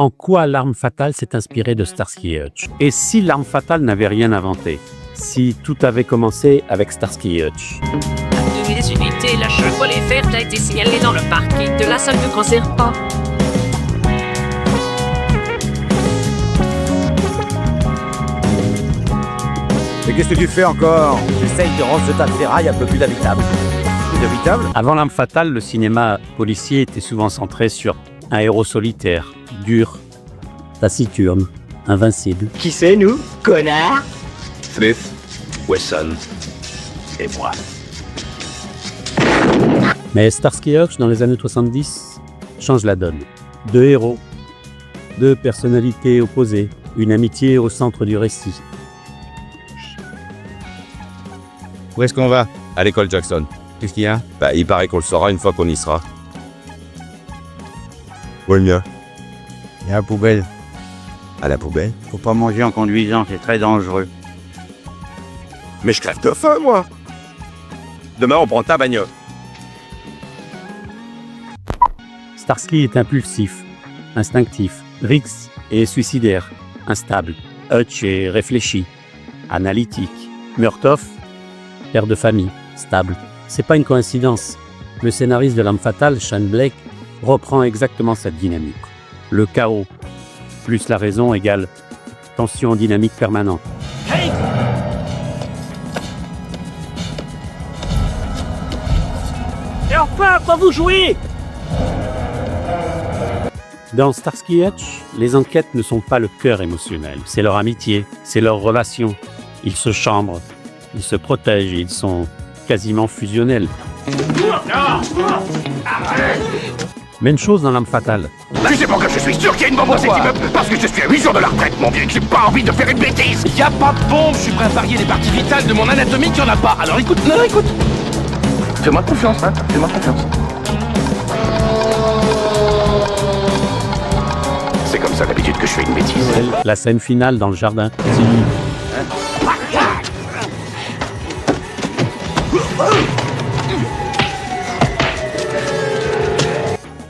en quoi l'arme fatale s'est inspirée de Starsky et Hutch. Et si l'arme fatale n'avait rien inventé? Si tout avait commencé avec Starsky et Hutch? De mes unités, la chevalet verte a été signalée dans le parking de la salle de concert A. Mais qu'est-ce que tu fais encore? J'essaye de rendre ce tas de ferraille un peu plus habitable. Plus habitable? Avant l'arme fatale, le cinéma policier était souvent centré sur un héros solitaire, dur, taciturne, invincible. Qui c'est, nous? Connard? Smith, Wesson et moi. Mais Starsky et Hutch, dans les années 70, change la donne. Deux héros, deux personnalités opposées, une amitié au centre du récit. Où est-ce qu'on va? À l'école Jackson. Qu'est-ce qu'il y a? Bah, il paraît qu'on le saura une fois qu'on y sera. Où est le mien? Il y a la poubelle. À la poubelle? Faut pas manger en conduisant, c'est très dangereux. Mais je crève de faim, moi! Demain, on prend ta bagnole. Starsky est impulsif, instinctif. Riggs est suicidaire, instable. Hutch est réfléchi, analytique. Murtaugh, père de famille, stable. C'est pas une coïncidence. Le scénariste de l'arme fatale, Shane Black, reprend exactement cette dynamique. Le chaos plus la raison égale tension dynamique permanente. Hey! Et enfin, à quoi vous jouez? Dans Starsky et Hutch, les enquêtes ne sont pas le cœur émotionnel, c'est leur amitié, c'est leur relation. Ils se chambrent, ils se protègent et ils sont quasiment fusionnels. Même chose dans l'arme fatale. Tu sais pourquoi je suis sûr qu'il y a une bombe dans cet immeuble? Parce que je suis à 8 jours de la retraite, mon vieux, et que j'ai pas envie de faire une bêtise. Y a pas de bombe, je suis prêt à parier les parties vitales de mon anatomie qu'il y en a pas. Alors écoute, non, écoute. Fais-moi confiance, Matt, fais-moi confiance. C'est comme ça d'habitude que je fais une bêtise. La scène finale dans le jardin.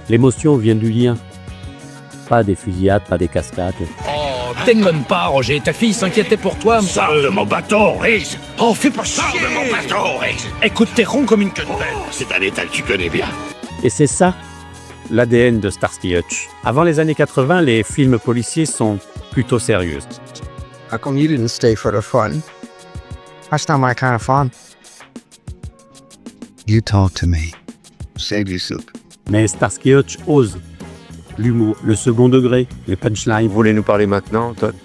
L'émotion vient du lien. Pas des fusillades, pas des cascades. Oh, déconne pas, Roger, ta fille s'inquiétait pour toi. Sors de mon bateau, Riggs! Oh, fais pas Sors chier. de mon bateau, Riggs! Écoute, t'es rond comme une queue de pelle. C'est un état que tu connais bien. Et c'est ça, l'ADN de Starsky et Hutch. Avant les années 80, les films policiers sont plutôt sérieux. How come you didn't stay for the fun? That's not my kind of fun. You talk to me. Save your soup. Mais Starsky et Hutch ose l'humour, le second degré, les punchlines. Vous voulez nous parler maintenant, Todd?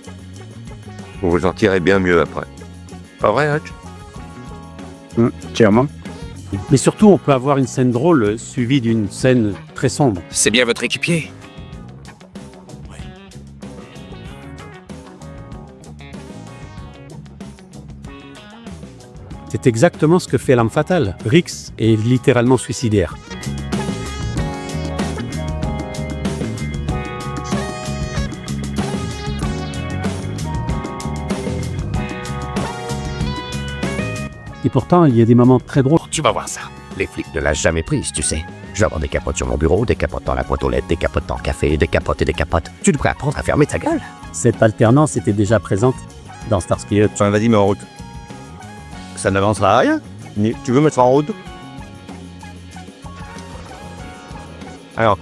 Vous vous en tirez bien mieux après. Pas vrai, Hutch? Sûrement. Mais surtout, on peut avoir une scène drôle suivie d'une scène très sombre. C'est bien votre équipier. C'est exactement ce que fait l'arme fatale. Riggs est littéralement suicidaire. Et pourtant, il y a des moments très drôles. Tu vas voir ça. Les flics ne l'ont jamais prise, tu sais. Je vais avoir des capotes sur mon bureau, des capotes dans la boîte aux lettres, des capotes dans le café, des capotes et des capotes. Tu devrais apprendre à fermer ta gueule. Cette alternance était déjà présente dans Starsky et Hutch. Enfin, vas-y, mets en route. Ça n'avancera à rien. Tu veux mettre en route? Alors,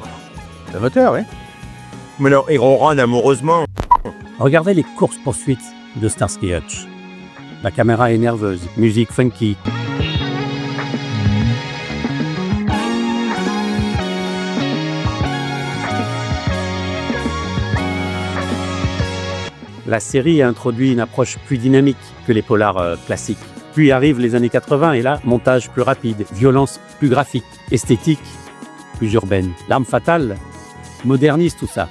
le moteur, oui. Mais non, il ronronne amoureusement. Regardez les courses-poursuites de Starsky et Hutch. La caméra est nerveuse, musique funky. La série a introduit une approche plus dynamique que les polars classiques. Puis arrivent les années 80 et là, montage plus rapide, violence plus graphique, esthétique plus urbaine. L'arme fatale modernise tout ça.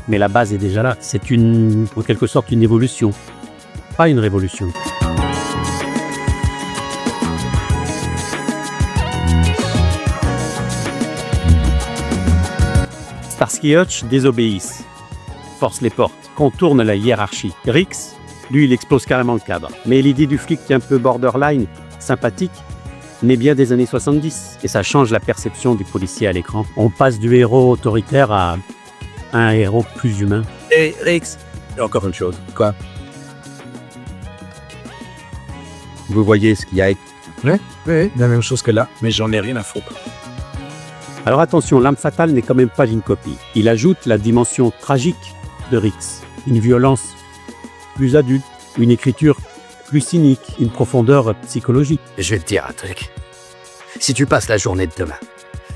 Mais la base est déjà là. C'est en quelque sorte une évolution, pas une révolution. Starsky et Hutch désobéissent, forcent les portes, contournent la hiérarchie. Riggs, lui, il explose carrément le cadre. Mais l'idée du flic qui est un peu borderline, sympathique, naît bien des années 70. Et ça change la perception du policier à l'écran. On passe du héros autoritaire à un héros plus humain. Et Rix, il y a encore une chose. Quoi? Vous voyez ce qu'il y a? Oui, la même chose que là, mais j'en ai rien à foutre. Alors attention, L'Arme Fatale n'est quand même pas une copie. Il ajoute la dimension tragique de Rix, une violence plus adulte, une écriture plus cynique, une profondeur psychologique. Je vais te dire un truc. Si tu passes la journée de demain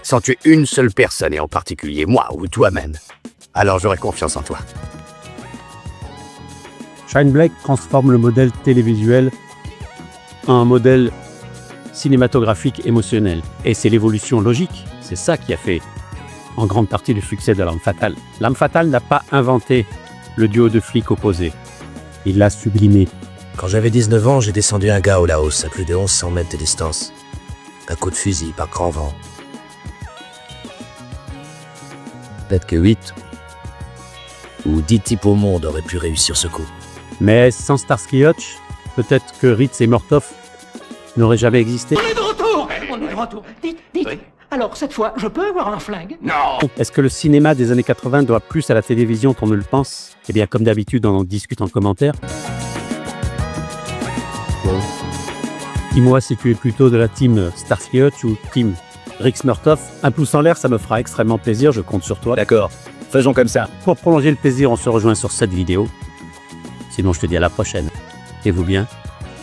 sans tuer une seule personne, et en particulier moi ou toi-même, alors j'aurai confiance en toi. Shane Black transforme le modèle télévisuel en un modèle cinématographique émotionnel. Et c'est l'évolution logique. C'est ça qui a fait en grande partie le succès de L'Arme Fatale. L'Arme Fatale n'a pas inventé le duo de flics opposés. Il l'a sublimé. Quand j'avais 19 ans, j'ai descendu un gars au Laos à plus de 1100 mètres de distance. Un coup de fusil par grand vent. Peut-être que 8 ou 10 types au monde auraient pu réussir ce coup. Mais sans Starsky Hutch, peut-être que Ritz et Murtaugh n'auraient jamais existé. On est de retour. On est de retour. Dites. Alors, cette fois, je peux avoir un flingue? Non. Est-ce que le cinéma des années 80 doit plus à la télévision qu'on ne le pense? Eh bien, comme d'habitude, on en discute en commentaire. Dis-moi si tu es plutôt de la team Starsky Hutch ou team Rix Murtaugh. Un pouce en l'air, ça me fera extrêmement plaisir, je compte sur toi. D'accord, faisons comme ça. Pour prolonger le plaisir, on se rejoint sur cette vidéo. Sinon, je te dis à la prochaine. Et vous bien?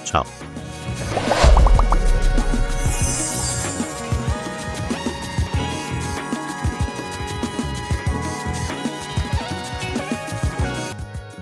Ciao.